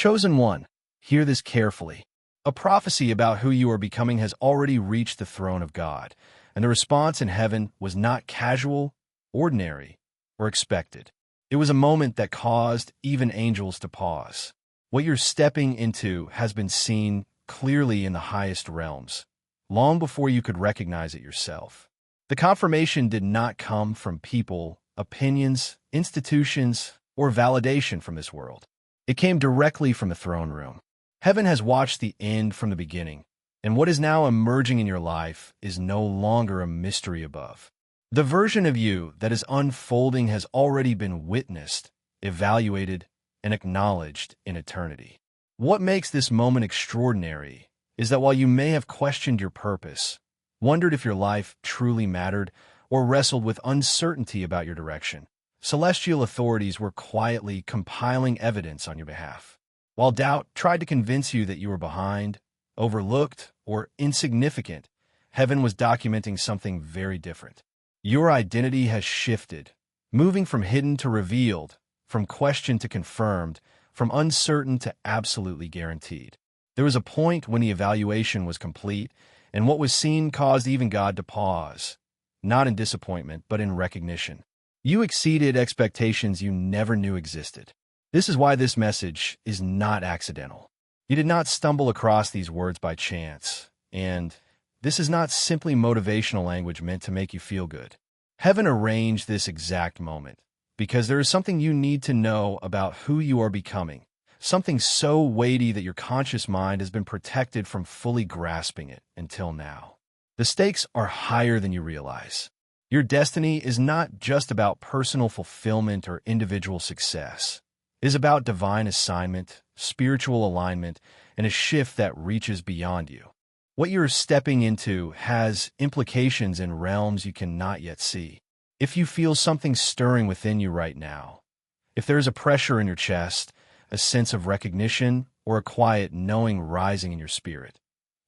Chosen one, hear this carefully. A prophecy about who you are becoming has already reached the throne of God, and the response in heaven was not casual, ordinary, or expected. It was a moment that caused even angels to pause. What you're stepping into has been seen clearly in the highest realms, long before you could recognize it yourself. The confirmation did not come from people, opinions, institutions, or validation from this world. It came directly from the throne room. Heaven has watched the end from the beginning, and what is now emerging in your life is no longer a mystery above. The version of you that is unfolding has already been witnessed, evaluated, and acknowledged in eternity. What makes this moment extraordinary is that while you may have questioned your purpose, wondered if your life truly mattered, or wrestled with uncertainty about your direction, celestial authorities were quietly compiling evidence on your behalf. While doubt tried to convince you that you were behind, overlooked, or insignificant, heaven was documenting something very different. Your identity has shifted, moving from hidden to revealed, from questioned to confirmed, from uncertain to absolutely guaranteed. There was a point when the evaluation was complete, and what was seen caused even God to pause, not in disappointment, but in recognition. You exceeded expectations you never knew existed. This is why this message is not accidental. You did not stumble across these words by chance, and this is not simply motivational language meant to make you feel good. Heaven arranged this exact moment because there is something you need to know about who you are becoming, something so weighty that your conscious mind has been protected from fully grasping it until now. The stakes are higher than you realize. Your destiny is not just about personal fulfillment or individual success. It is about divine assignment, spiritual alignment, and a shift that reaches beyond you. What you're stepping into has implications in realms you cannot yet see. If you feel something stirring within you right now, if there is a pressure in your chest, a sense of recognition, or a quiet knowing rising in your spirit,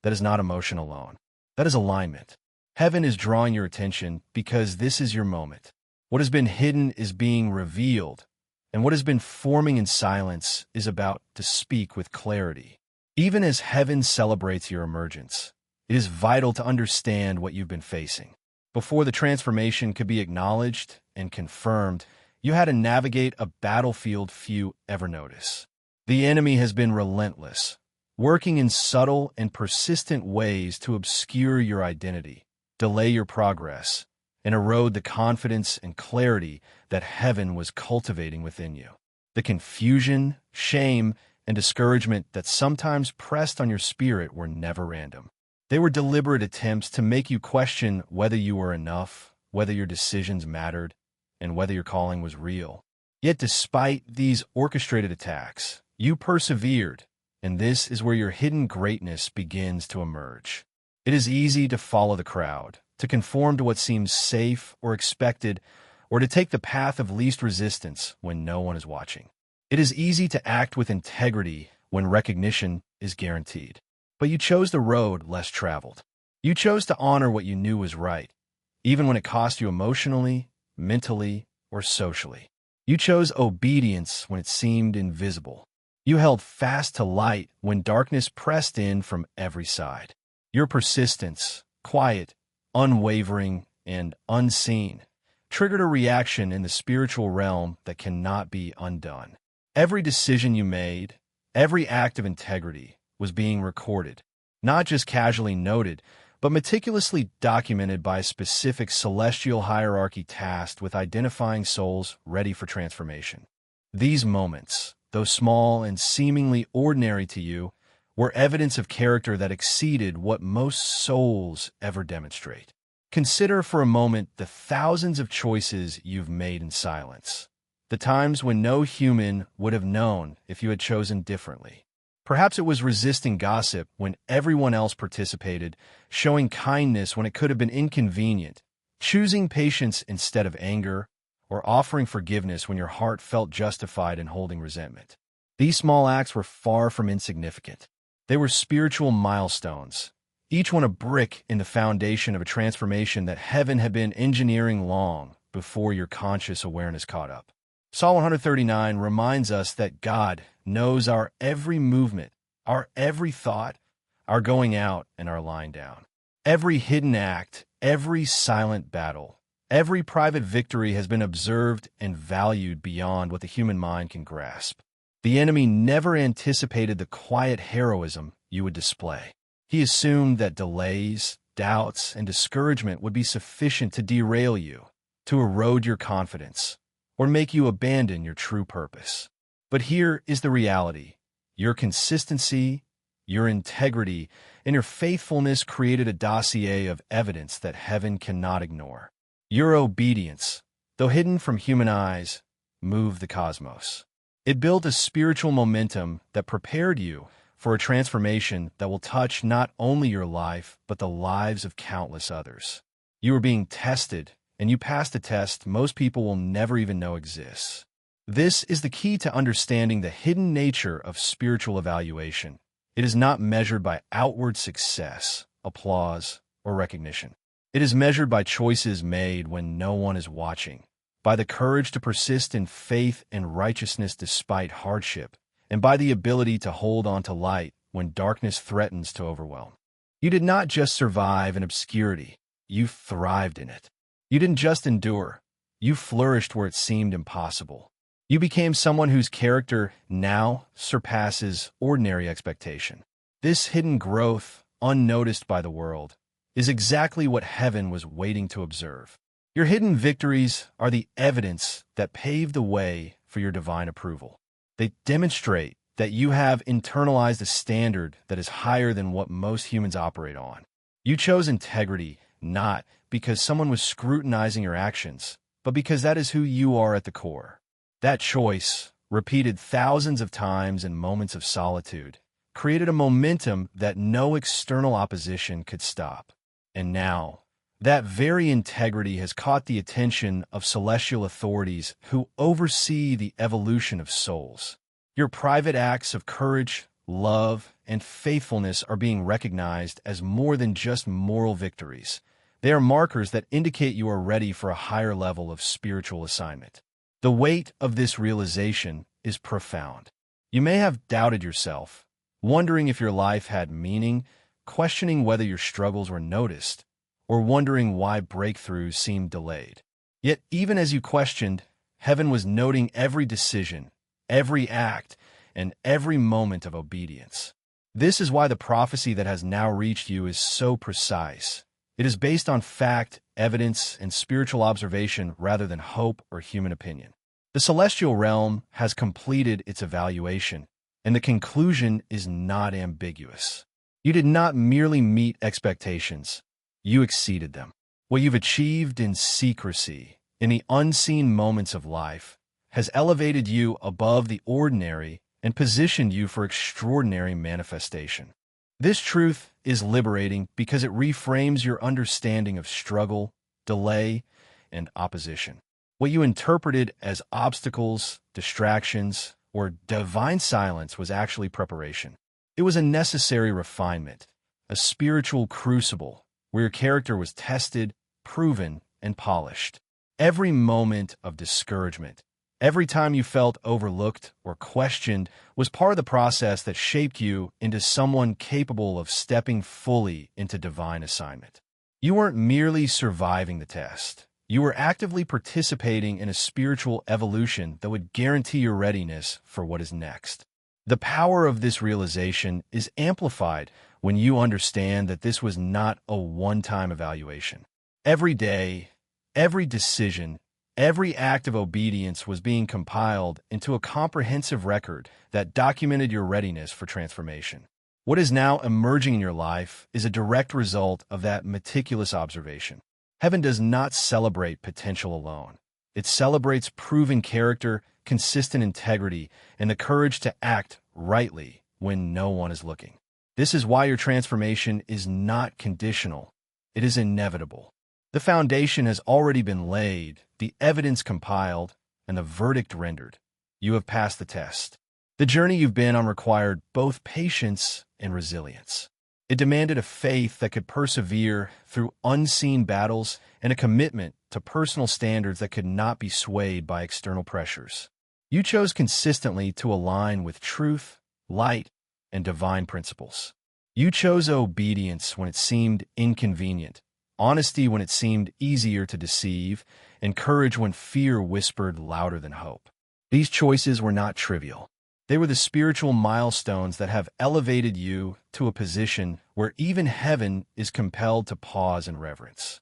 that is not emotion alone. That is alignment. Heaven is drawing your attention because this is your moment. What has been hidden is being revealed, and what has been forming in silence is about to speak with clarity. Even as heaven celebrates your emergence, it is vital to understand what you've been facing. Before the transformation could be acknowledged and confirmed, you had to navigate a battlefield few ever notice. The enemy has been relentless, working in subtle and persistent ways to obscure your identity, delay your progress, and erode the confidence and clarity that heaven was cultivating within you. The confusion, shame, and discouragement that sometimes pressed on your spirit were never random. They were deliberate attempts to make you question whether you were enough, whether your decisions mattered, and whether your calling was real. Yet despite these orchestrated attacks, you persevered, and this is where your hidden greatness begins to emerge. It is easy to follow the crowd, to conform to what seems safe or expected, or to take the path of least resistance when no one is watching. It is easy to act with integrity when recognition is guaranteed. But you chose the road less traveled. You chose to honor what you knew was right, even when it cost you emotionally, mentally, or socially. You chose obedience when it seemed invisible. You held fast to light when darkness pressed in from every side. Your persistence, quiet, unwavering, and unseen, triggered a reaction in the spiritual realm that cannot be undone. Every decision you made, every act of integrity, was being recorded, not just casually noted, but meticulously documented by a specific celestial hierarchy tasked with identifying souls ready for transformation. These moments, though small and seemingly ordinary to you, were evidence of character that exceeded what most souls ever demonstrate. Consider for a moment the thousands of choices you've made in silence, the times when no human would have known if you had chosen differently. Perhaps it was resisting gossip when everyone else participated, showing kindness when it could have been inconvenient, choosing patience instead of anger, or offering forgiveness when your heart felt justified in holding resentment. These small acts were far from insignificant. They were spiritual milestones, each one a brick in the foundation of a transformation that heaven had been engineering long before your conscious awareness caught up. Psalm 139 reminds us that God knows our every movement, our every thought, our going out and our lying down. Every hidden act, every silent battle, every private victory has been observed and valued beyond what the human mind can grasp. The enemy never anticipated the quiet heroism you would display. He assumed that delays, doubts, and discouragement would be sufficient to derail you, to erode your confidence, or make you abandon your true purpose. But here is the reality. Your consistency, your integrity, and your faithfulness created a dossier of evidence that heaven cannot ignore. Your obedience, though hidden from human eyes, moved the cosmos. It built a spiritual momentum that prepared you for a transformation that will touch not only your life, but the lives of countless others. You were being tested, and you passed a test most people will never even know exists. This is the key to understanding the hidden nature of spiritual evaluation. It is not measured by outward success, applause, or recognition. It is measured by choices made when no one is watching, by the courage to persist in faith and righteousness despite hardship, and by the ability to hold on to light when darkness threatens to overwhelm. You did not just survive in obscurity, you thrived in it. You didn't just endure, you flourished where it seemed impossible. You became someone whose character now surpasses ordinary expectation. This hidden growth, unnoticed by the world, is exactly what heaven was waiting to observe. Your hidden victories are the evidence that paved the way for your divine approval. They demonstrate that you have internalized a standard that is higher than what most humans operate on. You chose integrity not because someone was scrutinizing your actions, but because that is who you are at the core. That choice, repeated thousands of times in moments of solitude, created a momentum that no external opposition could stop. And now, that very integrity has caught the attention of celestial authorities who oversee the evolution of souls. Your private acts of courage, love, and faithfulness are being recognized as more than just moral victories. They are markers that indicate you are ready for a higher level of spiritual assignment. The weight of this realization is profound. You may have doubted yourself, wondering if your life had meaning, questioning whether your struggles were noticed, or wondering why breakthroughs seemed delayed. Yet even as you questioned, heaven was noting every decision, every act, and every moment of obedience. This is why the prophecy that has now reached you is so precise. It is based on fact, evidence, and spiritual observation rather than hope or human opinion. The celestial realm has completed its evaluation, and the conclusion is not ambiguous. You did not merely meet expectations. You exceeded them. What you've achieved in secrecy, in the unseen moments of life, has elevated you above the ordinary and positioned you for extraordinary manifestation. This truth is liberating because it reframes your understanding of struggle, delay, and opposition. What you interpreted as obstacles, distractions, or divine silence was actually preparation. It was a necessary refinement, a spiritual crucible, where your character was tested, proven, and polished. Every moment of discouragement, every time you felt overlooked or questioned, was part of the process that shaped you into someone capable of stepping fully into divine assignment. You weren't merely surviving the test. You were actively participating in a spiritual evolution that would guarantee your readiness for what is next. The power of this realization is amplified when you understand that this was not a one-time evaluation. Every day, every decision, every act of obedience was being compiled into a comprehensive record that documented your readiness for transformation. What is now emerging in your life is a direct result of that meticulous observation. Heaven does not celebrate potential alone. It celebrates proven character, consistent integrity, and the courage to act rightly when no one is looking. This is why your transformation is not conditional. It is inevitable. The foundation has already been laid, the evidence compiled, and the verdict rendered. You have passed the test. The journey you've been on required both patience and resilience. It demanded a faith that could persevere through unseen battles and a commitment to personal standards that could not be swayed by external pressures. You chose consistently to align with truth, light, and divine principles. You chose obedience when it seemed inconvenient, honesty when it seemed easier to deceive, and courage when fear whispered louder than hope. These choices were not trivial. They were the spiritual milestones that have elevated you to a position where even heaven is compelled to pause in reverence.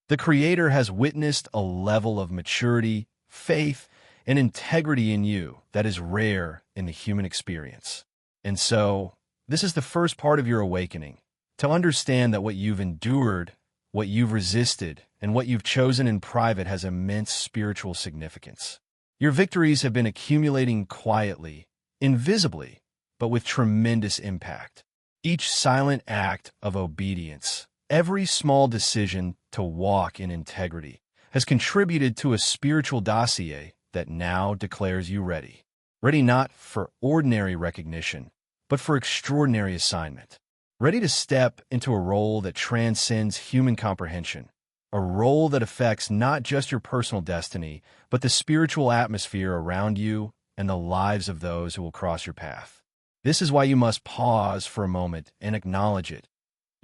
The Creator has witnessed a level of maturity, faith, and integrity in you that is rare in the human experience. And so, this is the first part of your awakening, to understand that what you've endured, what you've resisted, and what you've chosen in private has immense spiritual significance. Your victories have been accumulating quietly, invisibly, but with tremendous impact. Each silent act of obedience, every small decision to walk in integrity, has contributed to a spiritual dossier that now declares you ready. Ready not for ordinary recognition, but for extraordinary assignment. Ready to step into a role that transcends human comprehension, a role that affects not just your personal destiny, but the spiritual atmosphere around you and the lives of those who will cross your path. This is why you must pause for a moment and acknowledge it.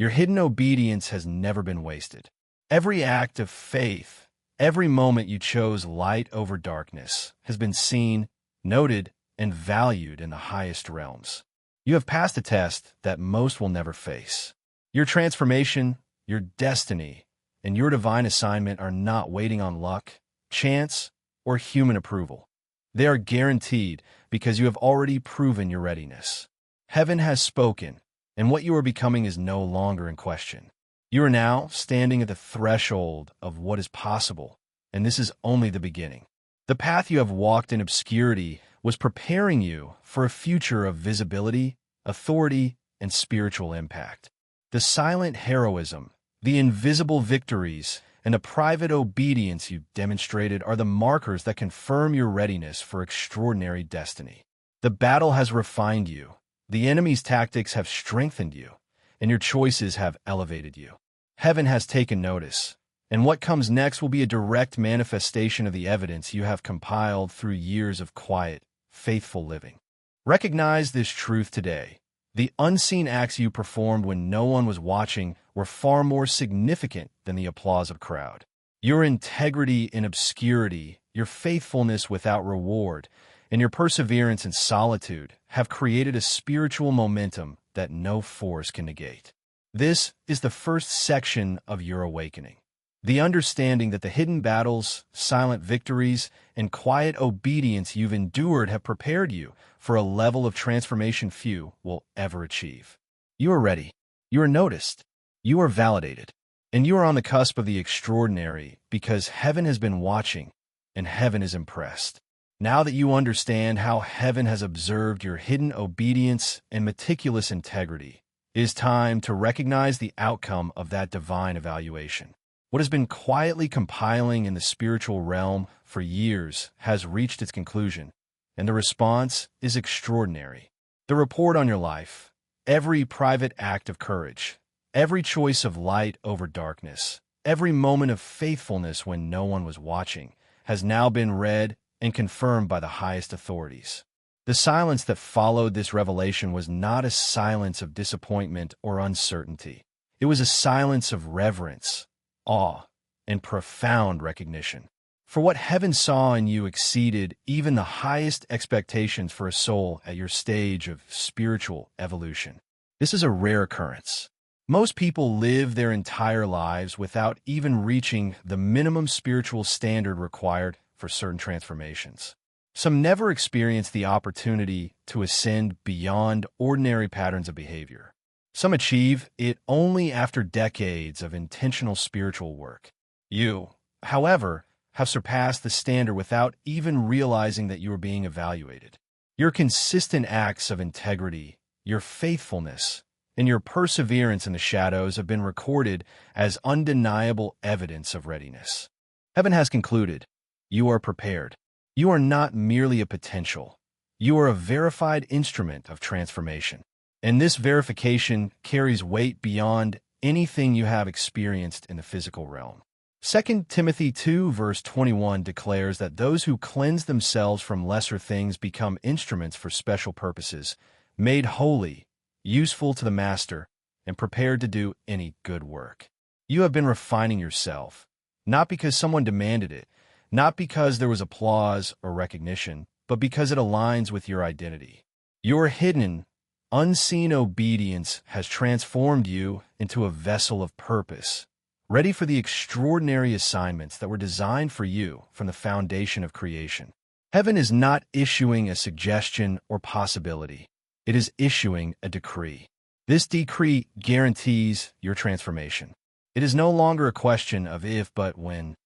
Your hidden obedience has never been wasted. Every act of faith, every moment you chose light over darkness, has been seen, noted, and valued in the highest realms. You have passed a test that most will never face. Your transformation, your destiny, and your divine assignment are not waiting on luck, chance, or human approval. They are guaranteed because you have already proven your readiness. Heaven has spoken, and what you are becoming is no longer in question. You are now standing at the threshold of what is possible, and this is only the beginning. The path you have walked in obscurity was preparing you for a future of visibility, authority, and spiritual impact. The silent heroism, the invisible victories, and the private obedience you demonstrated are the markers that confirm your readiness for extraordinary destiny. The battle has refined you, the enemy's tactics have strengthened you, and your choices have elevated you. Heaven has taken notice, and what comes next will be a direct manifestation of the evidence you have compiled through years of quiet, faithful living. Recognize this truth today. The unseen acts you performed when no one was watching were far more significant than the applause of a crowd. Your integrity in obscurity, your faithfulness without reward, and your perseverance in solitude have created a spiritual momentum that no force can negate. This is the first section of your awakening. The understanding that the hidden battles, silent victories, and quiet obedience you've endured have prepared you for a level of transformation few will ever achieve. You are ready. You are noticed. You are validated. And you are on the cusp of the extraordinary because heaven has been watching and heaven is impressed. Now that you understand how heaven has observed your hidden obedience and meticulous integrity, it is time to recognize the outcome of that divine evaluation. What has been quietly compiling in the spiritual realm for years has reached its conclusion, and the response is extraordinary. The report on your life, every private act of courage, every choice of light over darkness, every moment of faithfulness when no one was watching, has now been read and confirmed by the highest authorities. The silence that followed this revelation was not a silence of disappointment or uncertainty. It was a silence of reverence, awe, and profound recognition. For what heaven saw in you exceeded even the highest expectations for a soul at your stage of spiritual evolution. This is a rare occurrence. Most people live their entire lives without even reaching the minimum spiritual standard required for certain transformations. Some never experience the opportunity to ascend beyond ordinary patterns of behavior. Some achieve it only after decades of intentional spiritual work. You, however, have surpassed the standard without even realizing that you are being evaluated. Your consistent acts of integrity, your faithfulness, and your perseverance in the shadows have been recorded as undeniable evidence of readiness. Heaven has concluded, you are prepared. You are not merely a potential. You are a verified instrument of transformation. And this verification carries weight beyond anything you have experienced in the physical realm. 2 Timothy 2 verse 21 declares that those who cleanse themselves from lesser things become instruments for special purposes, made holy, useful to the master, and prepared to do any good work. You have been refining yourself, not because someone demanded it, not because there was applause or recognition, but because it aligns with your identity. Your hidden, unseen obedience has transformed you into a vessel of purpose, ready for the extraordinary assignments that were designed for you from the foundation of creation. Heaven is not issuing a suggestion or possibility. It is issuing a decree. This decree guarantees your transformation. It is no longer a question of if but when.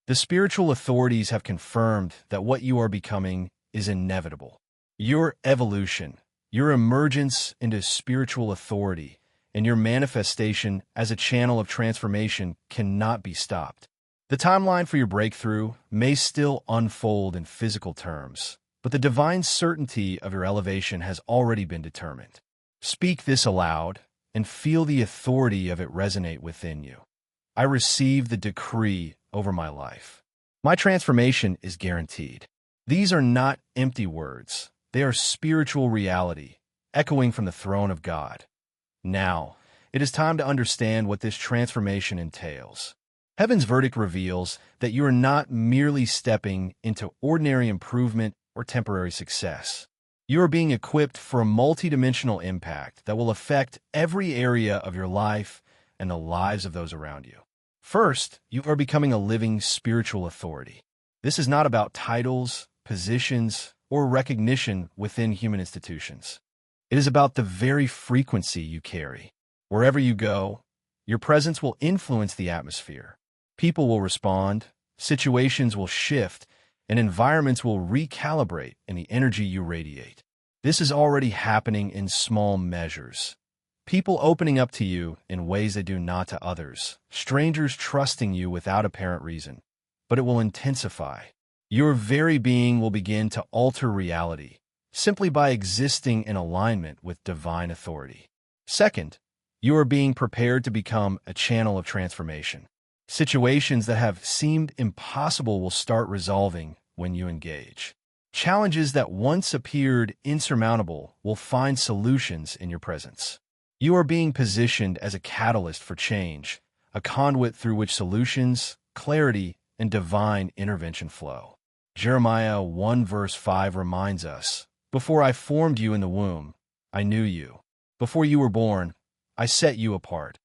The spiritual authorities have confirmed that what you are becoming is inevitable. Your evolution, your emergence into spiritual authority, and your manifestation as a channel of transformation cannot be stopped. The timeline for your breakthrough may still unfold in physical terms, but the divine certainty of your elevation has already been determined. Speak this aloud and feel the authority of it resonate within you. I receive the decree over my life. My transformation is guaranteed. These are not empty words. They are spiritual reality, echoing from the throne of God. Now, it is time to understand what this transformation entails. Heaven's verdict reveals that you are not merely stepping into ordinary improvement or temporary success. You are being equipped for a multidimensional impact that will affect every area of your life and the lives of those around you. First, you are becoming a living spiritual authority. This is not about titles, positions, or recognition within human institutions. It is about the very frequency you carry. Wherever you go, your presence will influence the atmosphere. People will respond, situations will shift, and environments will recalibrate in the energy you radiate. This is already happening in small measures. People opening up to you in ways they do not to others. Strangers trusting you without apparent reason. But it will intensify. Your very being will begin to alter reality, simply by existing in alignment with divine authority. Second, you are being prepared to become a channel of transformation. Situations that have seemed impossible will start resolving when you engage. Challenges that once appeared insurmountable will find solutions in your presence. You are being positioned as a catalyst for change, a conduit through which solutions, clarity, and divine intervention flow. Jeremiah 1 verse 5 reminds us, "Before I formed you in the womb, I knew you. Before you were born, I set you apart.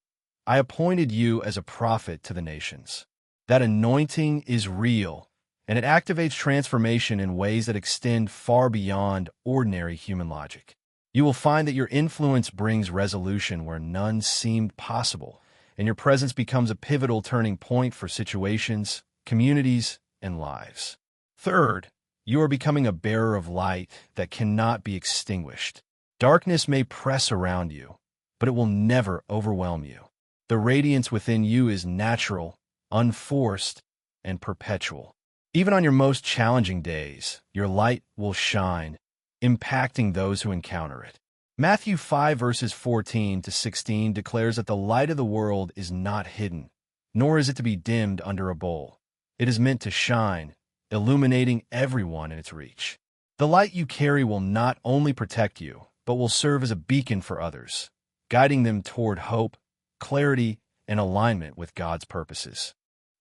I appointed you as a prophet to the nations." That anointing is real, and it activates transformation in ways that extend far beyond ordinary human logic. You will find that your influence brings resolution where none seemed possible, and your presence becomes a pivotal turning point for situations, communities, and lives. Third, you are becoming a bearer of light that cannot be extinguished. Darkness may press around you, but it will never overwhelm you. The radiance within you is natural, unforced, and perpetual. Even on your most challenging days, your light will shine, impacting those who encounter it. Matthew 5 verses 14 to 16 declares that the light of the world is not hidden, nor is it to be dimmed under a bowl. It is meant to shine, illuminating everyone in its reach. The light you carry will not only protect you, but will serve as a beacon for others, guiding them toward hope, clarity, and alignment with God's purposes.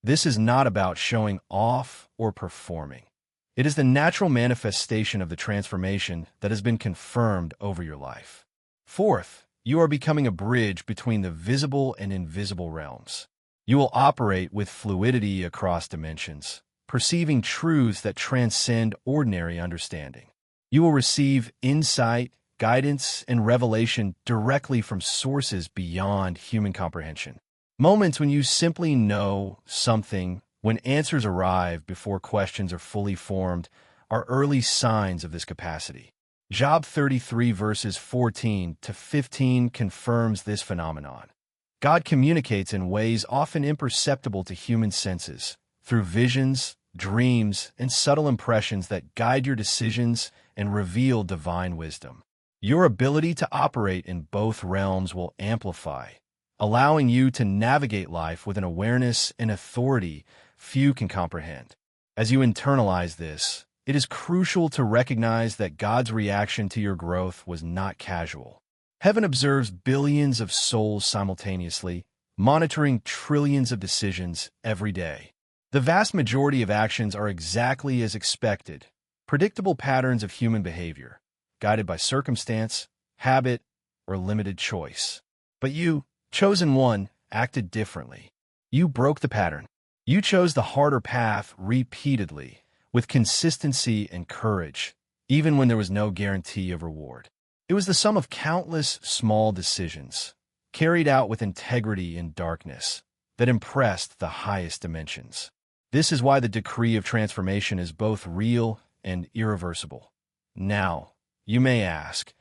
This is not about showing off or performing. It is the natural manifestation of the transformation that has been confirmed over your life. Fourth, you are becoming a bridge between the visible and invisible realms. You will operate with fluidity across dimensions, perceiving truths that transcend ordinary understanding. You will receive insight, guidance, and revelation directly from sources beyond human comprehension. Moments when you simply know something, when answers arrive before questions are fully formed, are early signs of this capacity. Job 33 verses 14 to 15 confirms this phenomenon. God communicates in ways often imperceptible to human senses, through visions, dreams, and subtle impressions that guide your decisions and reveal divine wisdom. Your ability to operate in both realms will amplify, allowing you to navigate life with an awareness and authority few can comprehend. As you internalize this, it is crucial to recognize that God's reaction to your growth was not casual. Heaven observes billions of souls simultaneously, monitoring trillions of decisions every day. The vast majority of actions are exactly as expected, predictable patterns of human behavior, guided by circumstance, habit, or limited choice. But you, chosen one, acted differently. You broke the pattern. You chose the harder path repeatedly, with consistency and courage, even when there was no guarantee of reward. It was the sum of countless small decisions, carried out with integrity in darkness, that impressed the highest dimensions. This is why the decree of transformation is both real and irreversible. Now, you may ask,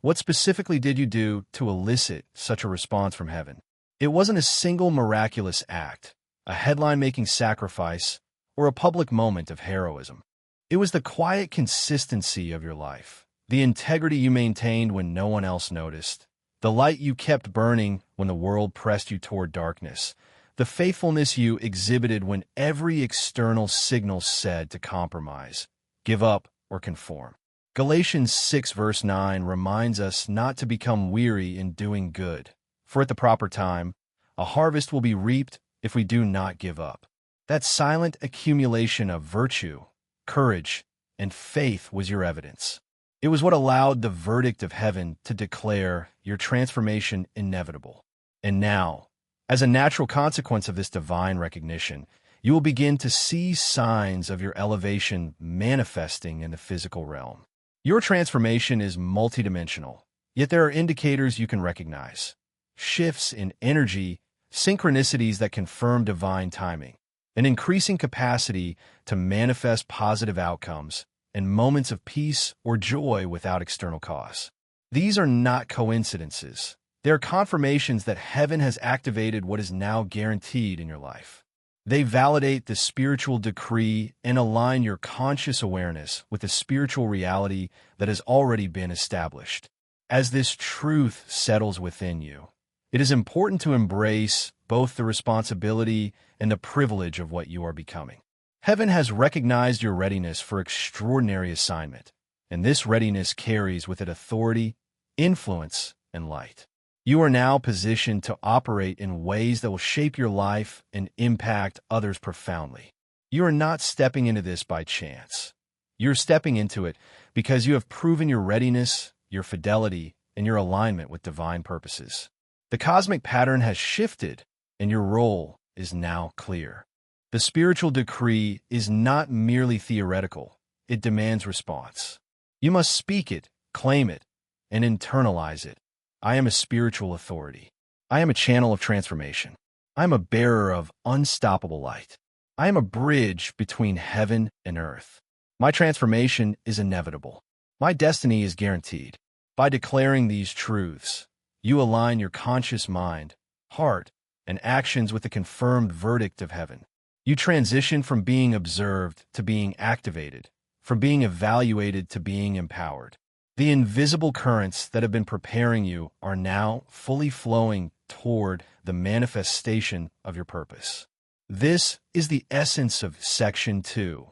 what specifically did you do to elicit such a response from heaven? It wasn't a single miraculous act, a headline-making sacrifice, or a public moment of heroism. It was the quiet consistency of your life, the integrity you maintained when no one else noticed, the light you kept burning when the world pressed you toward darkness, the faithfulness you exhibited when every external signal said to compromise, give up, or conform. Galatians 6 verse 9 reminds us not to become weary in doing good, for at the proper time, a harvest will be reaped if we do not give up. That silent accumulation of virtue, courage, and faith was your evidence. It was what allowed the verdict of heaven to declare your transformation inevitable. And now, as a natural consequence of this divine recognition, you will begin to see signs of your elevation manifesting in the physical realm. Your transformation is multidimensional, yet there are indicators you can recognize. Shifts in energy, synchronicities that confirm divine timing, an increasing capacity to manifest positive outcomes, and moments of peace or joy without external cause. These are not coincidences. They are confirmations that heaven has activated what is now guaranteed in your life. They validate the spiritual decree and align your conscious awareness with the spiritual reality that has already been established. As this truth settles within you, it is important to embrace both the responsibility and the privilege of what you are becoming. Heaven has recognized your readiness for extraordinary assignment, and this readiness carries with it authority, influence, and light. You are now positioned to operate in ways that will shape your life and impact others profoundly. You are not stepping into this by chance. You're stepping into it because you have proven your readiness, your fidelity, and your alignment with divine purposes. The cosmic pattern has shifted, and your role is now clear. The spiritual decree is not merely theoretical. It demands response. You must speak it, claim it, and internalize it. I am a spiritual authority. I am a channel of transformation. I am a bearer of unstoppable light. I am a bridge between heaven and earth. My transformation is inevitable. My destiny is guaranteed. By declaring these truths, you align your conscious mind, heart, and actions with the confirmed verdict of heaven. You transition from being observed to being activated, from being evaluated to being empowered. The invisible currents that have been preparing you are now fully flowing toward the manifestation of your purpose. This is the essence of Section 2,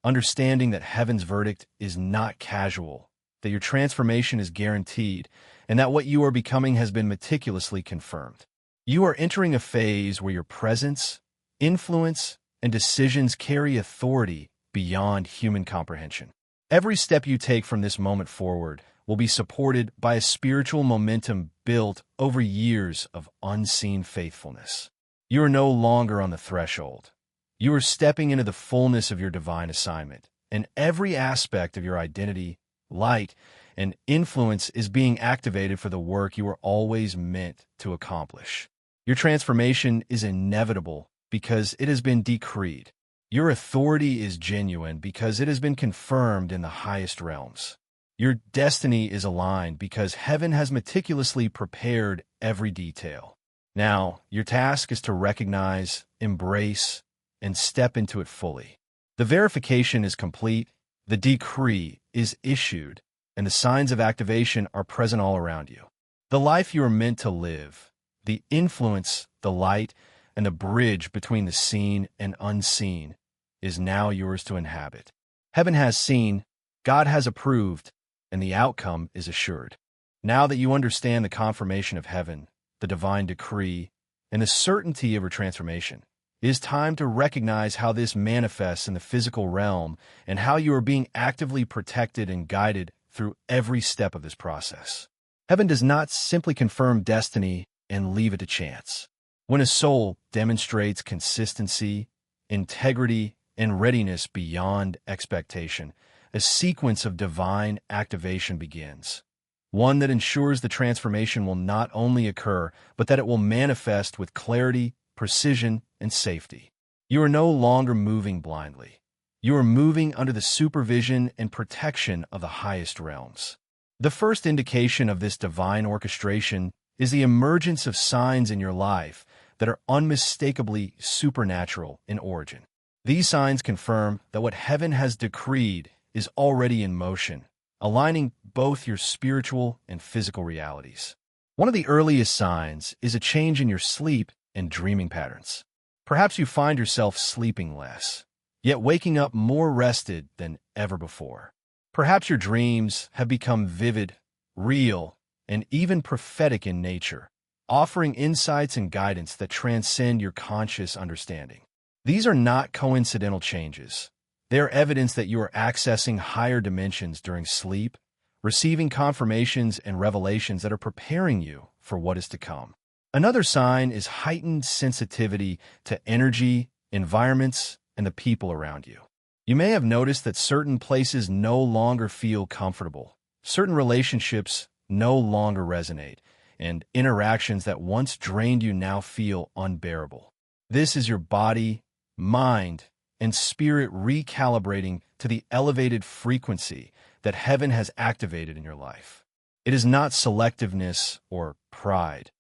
understanding that heaven's verdict is not casual, that your transformation is guaranteed, and that what you are becoming has been meticulously confirmed. You are entering a phase where your presence, influence, and decisions carry authority beyond human comprehension. Every step you take from this moment forward will be supported by a spiritual momentum built over years of unseen faithfulness. You are no longer on the threshold. You are stepping into the fullness of your divine assignment, and every aspect of your identity, light, and influence is being activated for the work you were always meant to accomplish. Your transformation is inevitable because it has been decreed. Your authority is genuine because it has been confirmed in the highest realms. Your destiny is aligned because heaven has meticulously prepared every detail. Now, your task is to recognize, embrace, and step into it fully. The verification is complete, the decree is issued, and the signs of activation are present all around you. The life you are meant to live, The influence, the light, and the bridge between the seen and unseen is now yours to inhabit. Heaven has seen, God has approved, and the outcome is assured. Now that you understand the confirmation of heaven, the divine decree, and the certainty of your transformation, it is time to recognize how this manifests in the physical realm and how you are being actively protected and guided through every step of this process. Heaven does not simply confirm destiny and leave it to chance. When a soul demonstrates consistency, integrity, and readiness beyond expectation, a sequence of divine activation begins. One that ensures the transformation will not only occur, but that it will manifest with clarity, precision, and safety. You are no longer moving blindly. You are moving under the supervision and protection of the highest realms. The first indication of this divine orchestration is the emergence of signs in your life that are unmistakably supernatural in origin. These signs confirm that what heaven has decreed is already in motion, aligning both your spiritual and physical realities. One of the earliest signs is a change in your sleep and dreaming patterns. Perhaps you find yourself sleeping less, yet waking up more rested than ever before. Perhaps your dreams have become vivid, real, and even prophetic in nature, offering insights and guidance that transcend your conscious understanding. These are not coincidental changes. They are evidence that you are accessing higher dimensions during sleep, receiving confirmations and revelations that are preparing you for what is to come. Another sign is heightened sensitivity to energy, environments, and the people around you. You may have noticed that certain places no longer feel comfortable, certain relationships no longer resonate, and interactions that once drained you now feel unbearable. This is your body, mind, and spirit recalibrating to the elevated frequency that heaven has activated in your life. It is not selectiveness or pride.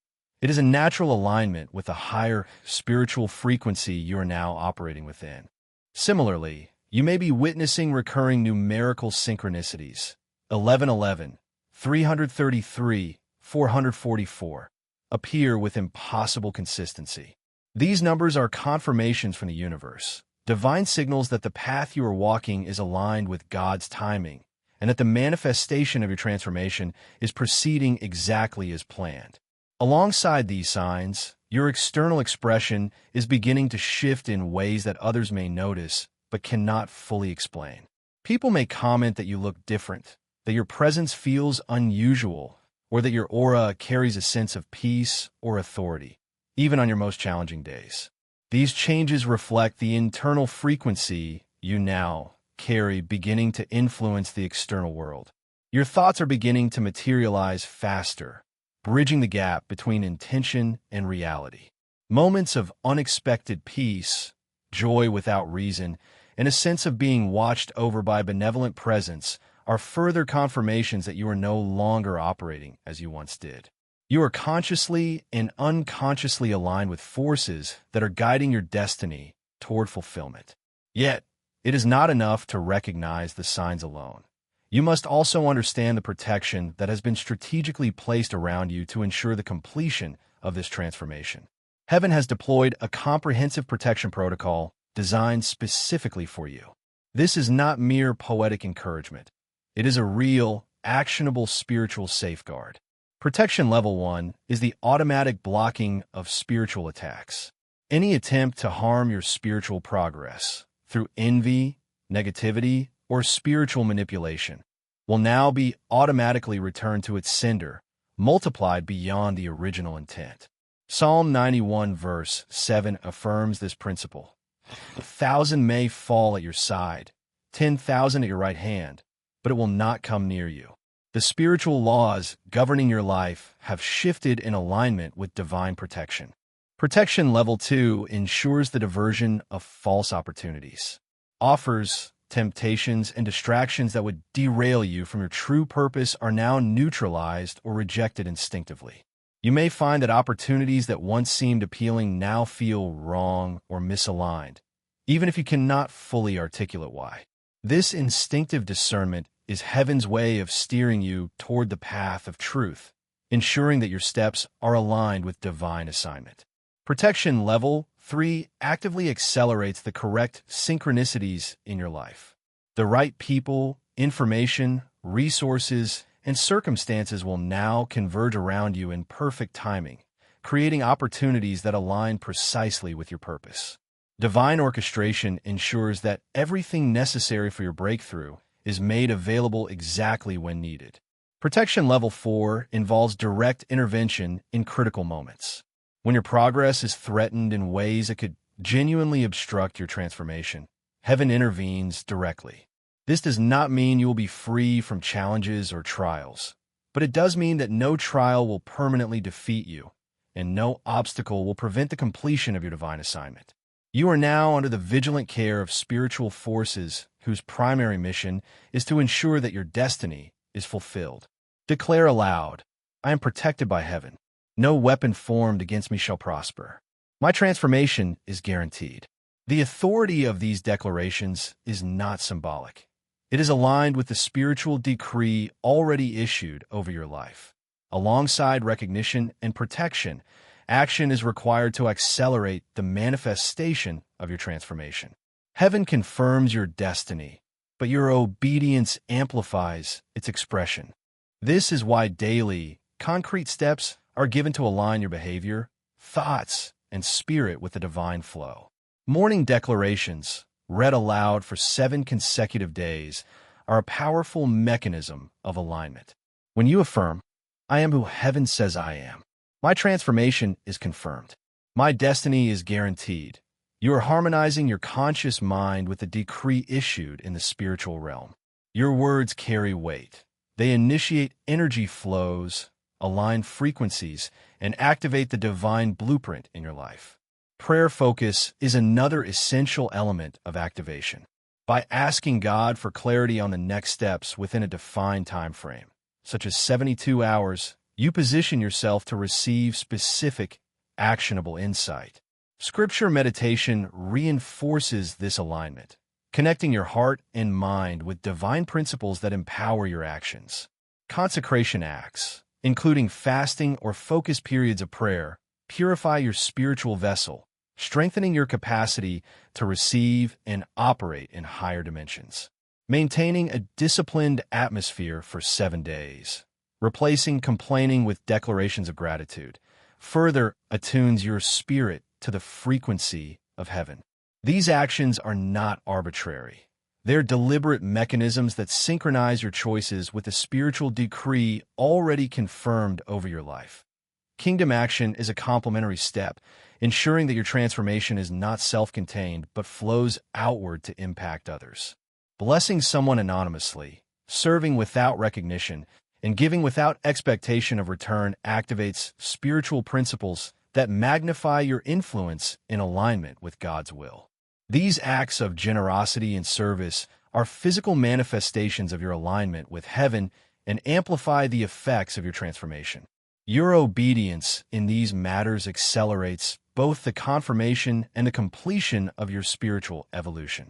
It is a natural alignment with the higher spiritual frequency you are now operating within. Similarly, you may be witnessing recurring numerical synchronicities, 1111, 333, 444, appear with impossible consistency. These numbers are confirmations from the universe, divine signals that the path you are walking is aligned with God's timing, and that the manifestation of your transformation is proceeding exactly as planned. Alongside these signs, your external expression is beginning to shift in ways that others may notice but cannot fully explain. People may comment that you look different, that your presence feels unusual, or that your aura carries a sense of peace or authority, even on your most challenging days. These changes reflect the internal frequency you now carry beginning to influence the external world. Your thoughts are beginning to materialize faster, bridging the gap between intention and reality. Moments of unexpected peace, joy without reason, and a sense of being watched over by a benevolent presence are further confirmations that you are no longer operating as you once did. You are consciously and unconsciously aligned with forces that are guiding your destiny toward fulfillment. Yet, it is not enough to recognize the signs alone. You must also understand the protection that has been strategically placed around you to ensure the completion of this transformation. Heaven has deployed a comprehensive protection protocol designed specifically for you. This is not mere poetic encouragement. It is a real, actionable spiritual safeguard. Protection Level 1 is the automatic blocking of spiritual attacks. Any attempt to harm your spiritual progress through envy, negativity, or spiritual manipulation will now be automatically returned to its sender, multiplied beyond the original intent. Psalm 91 verse 7 affirms this principle. 1,000 may fall at your side, 10,000 at your right hand, but it will not come near you. The spiritual laws governing your life have shifted in alignment with divine protection. Protection Level 2 ensures the diversion of false opportunities, offers, temptations, and distractions that would derail you from your true purpose are now neutralized or rejected instinctively. You may find that opportunities that once seemed appealing now feel wrong or misaligned, even if you cannot fully articulate why. This instinctive discernment is heaven's way of steering you toward the path of truth, ensuring that your steps are aligned with divine assignment. Protection level 3 actively accelerates the correct synchronicities in your life. The right people, information, resources, and circumstances will now converge around you in perfect timing, creating opportunities that align precisely with your purpose. Divine orchestration ensures that everything necessary for your breakthrough is made available exactly when needed. Protection level 4 involves direct intervention in critical moments. When your progress is threatened in ways that could genuinely obstruct your transformation, heaven intervenes directly. This does not mean you will be free from challenges or trials, but it does mean that no trial will permanently defeat you, and no obstacle will prevent the completion of your divine assignment. You are now under the vigilant care of spiritual forces whose primary mission is to ensure that your destiny is fulfilled. Declare aloud, I am protected by heaven. No weapon formed against me shall prosper. My transformation is guaranteed. The authority of these declarations is not symbolic. It is aligned with the spiritual decree already issued over your life. Alongside recognition and protection, action is required to accelerate the manifestation of your transformation. Heaven confirms your destiny, but your obedience amplifies its expression. This is why daily, concrete steps are given to align your behavior, thoughts, and spirit with the divine flow. Morning declarations, read aloud for 7 consecutive days, are a powerful mechanism of alignment. When you affirm, I am who heaven says I am, my transformation is confirmed, my destiny is guaranteed, you are harmonizing your conscious mind with the decree issued in the spiritual realm. Your words carry weight. They initiate energy flows, align frequencies, and activate the divine blueprint in your life. Prayer focus is another essential element of activation. By asking God for clarity on the next steps within a defined time frame, such as 72 hours, you position yourself to receive specific, actionable insight. Scripture meditation reinforces this alignment, connecting your heart and mind with divine principles that empower your actions. Consecration acts, including fasting or focused periods of prayer, purify your spiritual vessel, strengthening your capacity to receive and operate in higher dimensions. Maintaining a disciplined atmosphere for 7 days, replacing complaining with declarations of gratitude, further attunes your spirit to the frequency of heaven. These actions are not arbitrary. They're deliberate mechanisms that synchronize your choices with the spiritual decree already confirmed over your life. Kingdom action is a complementary step, ensuring that your transformation is not self-contained but flows outward to impact others. Blessing someone anonymously, serving without recognition, and giving without expectation of return activates spiritual principles that magnify your influence in alignment with God's will. These acts of generosity and service are physical manifestations of your alignment with heaven and amplify the effects of your transformation. Your obedience in these matters accelerates both the confirmation and the completion of your spiritual evolution.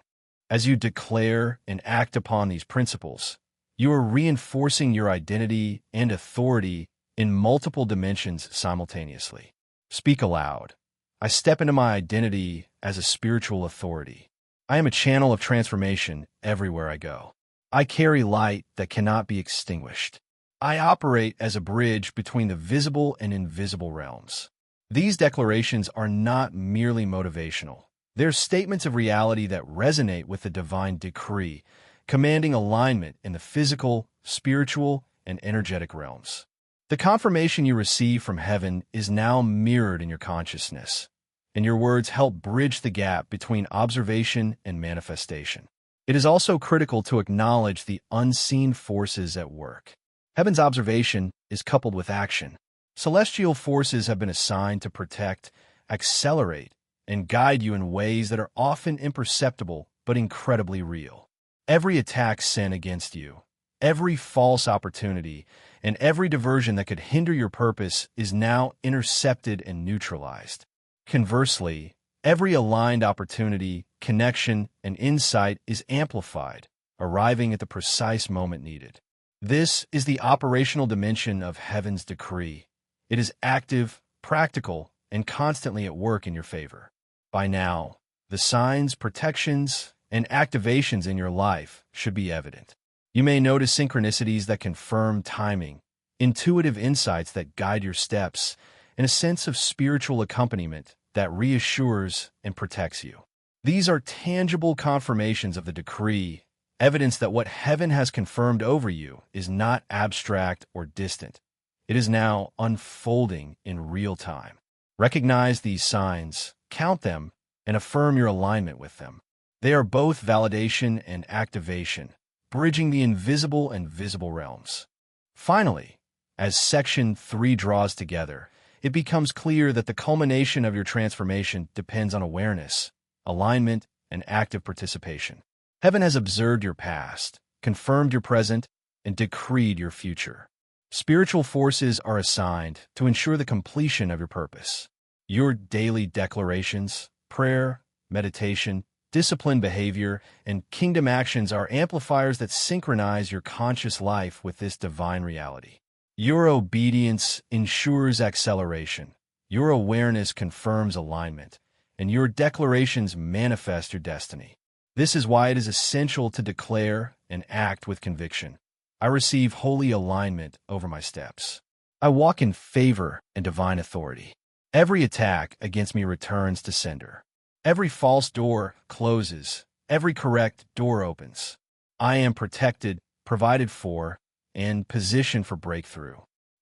As you declare and act upon these principles, you are reinforcing your identity and authority in multiple dimensions simultaneously. Speak aloud. I step into my identity as a spiritual authority. I am a channel of transformation everywhere I go. I carry light that cannot be extinguished. I operate as a bridge between the visible and invisible realms. These declarations are not merely motivational. They're statements of reality that resonate with the divine decree, commanding alignment in the physical, spiritual, and energetic realms. The confirmation you receive from heaven is now mirrored in your consciousness, and your words help bridge the gap between observation and manifestation. It is also critical to acknowledge the unseen forces at work. Heaven's observation is coupled with action. Celestial forces have been assigned to protect, accelerate, and guide you in ways that are often imperceptible but incredibly real. Every attack sent against you, every false opportunity, and every diversion that could hinder your purpose is now intercepted and neutralized. Conversely, every aligned opportunity, connection, and insight is amplified, arriving at the precise moment needed. This is the operational dimension of heaven's decree. It is active, practical, and constantly at work in your favor. By now, the signs, protections, and activations in your life should be evident. You may notice synchronicities that confirm timing, intuitive insights that guide your steps, and a sense of spiritual accompaniment that reassures and protects you. These are tangible confirmations of the decree, evidence that what heaven has confirmed over you is not abstract or distant. It is now unfolding in real time. Recognize these signs, count them, and affirm your alignment with them. They are both validation and activation, bridging the invisible and visible realms. Finally, as Section 3 draws together, it becomes clear that the culmination of your transformation depends on awareness, alignment, and active participation. Heaven has observed your past, confirmed your present, and decreed your future. Spiritual forces are assigned to ensure the completion of your purpose. Your daily declarations, prayer, meditation, disciplined behavior, and kingdom actions are amplifiers that synchronize your conscious life with this divine reality. Your obedience ensures acceleration, your awareness confirms alignment, and your declarations manifest your destiny. This is why it is essential to declare and act with conviction. I receive holy alignment over my steps. I walk in favor and divine authority. Every attack against me returns to sender. Every false door closes. Every correct door opens. I am protected, provided for, and positioned for breakthrough.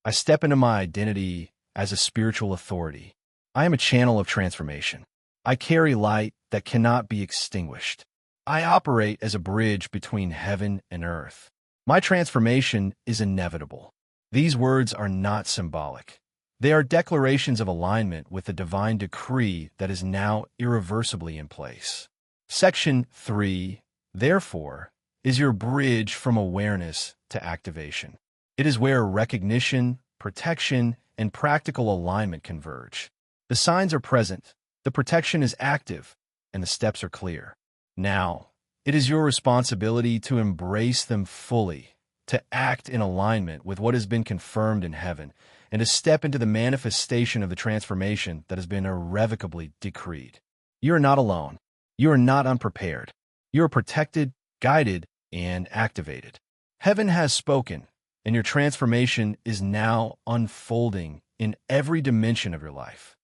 I step into my identity as a spiritual authority. I am a channel of transformation. I carry light that cannot be extinguished. I operate as a bridge between heaven and earth. My transformation is inevitable. These words are not symbolic. They are declarations of alignment with the divine decree that is now irreversibly in place. Section 3, therefore, is your bridge from awareness to activation. It is where recognition, protection, and practical alignment converge. The signs are present, the protection is active, and the steps are clear. Now, it is your responsibility to embrace them fully, to act in alignment with what has been confirmed in heaven, and to step into the manifestation of the transformation that has been irrevocably decreed. You are not alone. You are not unprepared. You are protected, guided, and activated. Heaven has spoken, and your transformation is now unfolding in every dimension of your life.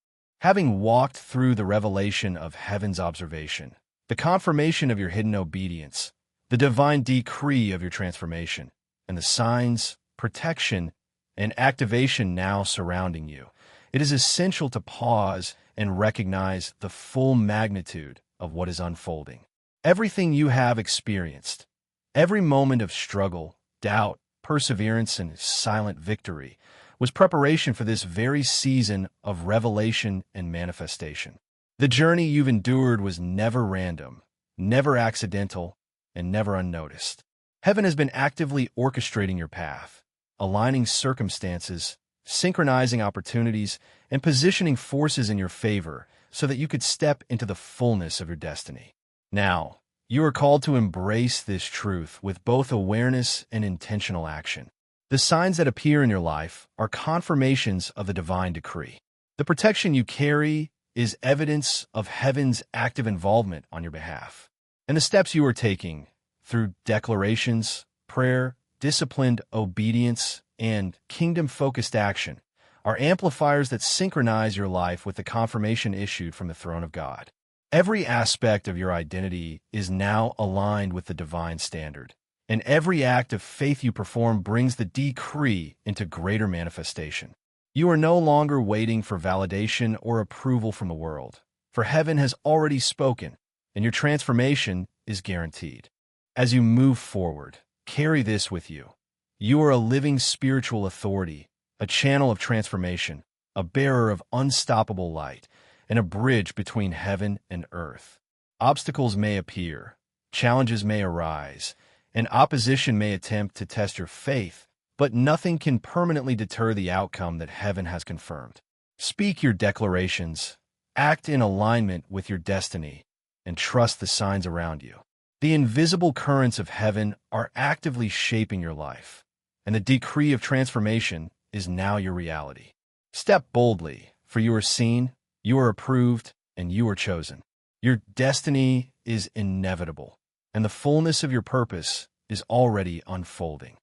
Having walked through the revelation of heaven's observation, the confirmation of your hidden obedience, the divine decree of your transformation, and the signs, protection, and activation now surrounding you, it is essential to pause and recognize the full magnitude of what is unfolding. Everything you have experienced, every moment of struggle, doubt, perseverance, and silent victory, was preparation for this very season of revelation and manifestation. The journey you've endured was never random, never accidental, and never unnoticed. Heaven has been actively orchestrating your path, aligning circumstances, synchronizing opportunities, and positioning forces in your favor so that you could step into the fullness of your destiny. Now, you are called to embrace this truth with both awareness and intentional action. The signs that appear in your life are confirmations of the divine decree. The protection you carry is evidence of heaven's active involvement on your behalf. And the steps you are taking, through declarations, prayer, disciplined obedience, and kingdom-focused action, are amplifiers that synchronize your life with the confirmation issued from the throne of God. Every aspect of your identity is now aligned with the divine standard, and every act of faith you perform brings the decree into greater manifestation. You are no longer waiting for validation or approval from the world, for heaven has already spoken, and your transformation is guaranteed. As you move forward, carry this with you. You are a living spiritual authority, a channel of transformation, a bearer of unstoppable light, and a bridge between heaven and earth. Obstacles may appear, challenges may arise, and opposition may attempt to test your faith, but nothing can permanently deter the outcome that heaven has confirmed. Speak your declarations, act in alignment with your destiny, and trust the signs around you. The invisible currents of heaven are actively shaping your life, and the decree of transformation is now your reality. Step boldly, for you are seen, you are approved, and you are chosen. Your destiny is inevitable, and the fullness of your purpose is already unfolding.